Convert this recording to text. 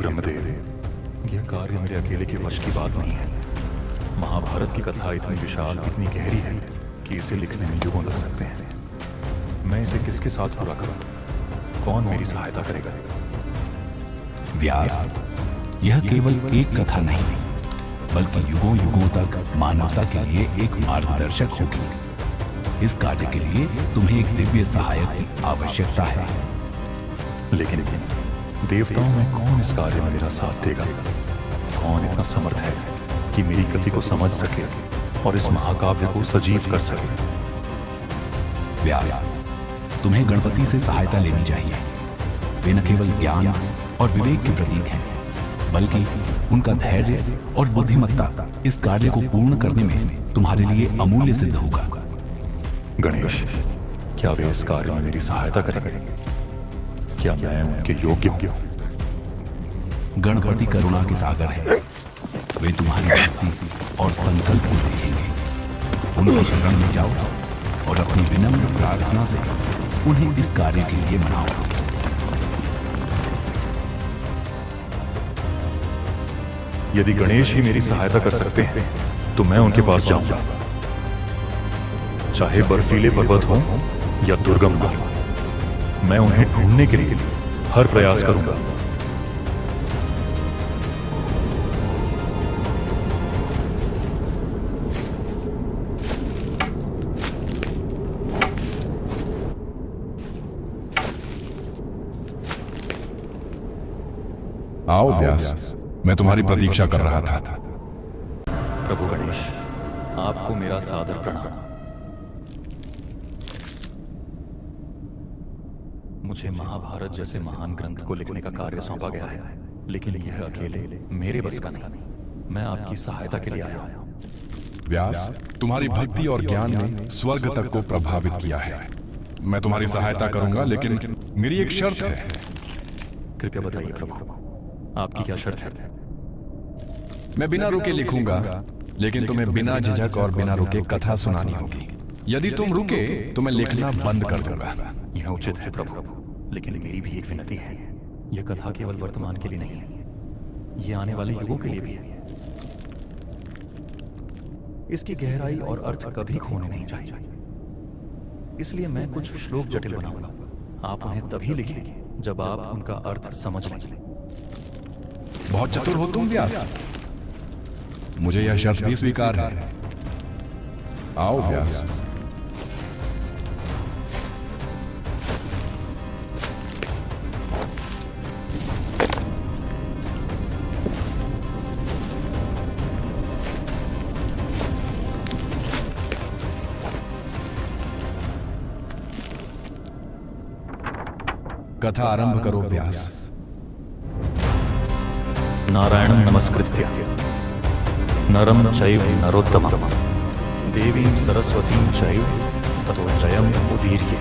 ब्रह्मदेव, यह कार्य मेरे अकेले के वश की बात नहीं है। महाभारत की कथा इतनी विशाल, इतनी गहरी है कि इसे लिखने में युगों लग सकते हैं। मैं इसे किसके साथ पूरा करूं? कौन मेरी सहायता करेगा? व्यास, यह केवल एक कथा नहीं, बल्कि युगों युगों तक मानवता के लिए एक मार्गदर्शक होगी। इस कार्य के लिए तुम्हें एक दिव्य सहायक की आवश्यकता है। लेकिन देवताओं में कौन इस कार्य में मेरा साथ देगा? कौन इतना समर्थ है कि मेरी गति को समझ सके और इस महाकाव्य को सजीव कर सके? व्यास, तुम्हें गणपति से सहायता लेनी चाहिए। वे न केवल ज्ञान और विवेक के प्रतीक हैं, बल्कि उनका धैर्य और बुद्धिमत्ता इस कार्य को पूर्ण करने में तुम्हारे लिए अमूल्य सिद्ध होगा। गणेश, क्या वे इस कार्य में मेरी सहायता करेंगे? क्या मैं उनके योग्य हूं? गणपति करुणा के सागर है। वे तुम्हारी भक्ति और संकल्प को देखेंगे। उनकी शरण में जाओ और अपनी विनम्र प्रार्थना से उन्हें इस कार्य के लिए मनाओ। यदि गणेश ही मेरी सहायता कर सकते हैं तो मैं उनके पास जाऊंगा, चाहे बर्फीले पर्वत हो या दुर्गम महल। मैं उन्हें ढूंढने के लिए हर प्रयास करूंगा। आओ व्यास, मैं तुम्हारी प्रतीक्षा कर रहा था। प्रभु गणेश, आपको मेरा सादर प्रणाम। मुझे महाभारत जैसे महान ग्रंथ को लिखने का कार्य सौंपा गया है, लेकिन यह अकेले मेरे बस का नहीं। मैं आपकी सहायता के लिए आया हूं। व्यास, तुम्हारी भक्ति और ज्ञान ने स्वर्ग तक को प्रभावित किया है। मैं तुम्हारी सहायता करूंगा, लेकिन मेरी एक शर्त है। कृपया बताइए प्रभु, आपकी क्या शर्त है? मैं बिना रुके लिखूंगा, लेकिन तुम्हें बिना झिझक और बिना रुके कथा सुनानी होगी। यदि तुम रुके तो मैं लिखना बंद कर दूंगा। यह उचित है प्रभु, लेकिन मेरी भी एक विनती है। यह कथा केवल वर्तमान के लिए नहीं है, यह आने वाले युगों के लिए भी है। इसकी गहराई और अर्थ कभी खोने नहीं चाहिए। इसलिए मैं कुछ श्लोक जटिल बनाऊंगा। आप उन्हें तभी लिखें जब आप उनका अर्थ समझ लें। बहुत चतुर हो तुम व्यास। मुझे यह शर्त भी स्वीकार है। आओ व्यास। कथा आरंभ करो व्यास। नारायणं नमस्कृत्य नरं चैव नरोत्तमं देवीं सरस्वतीं चैव ततो जयम् उदीर्ये।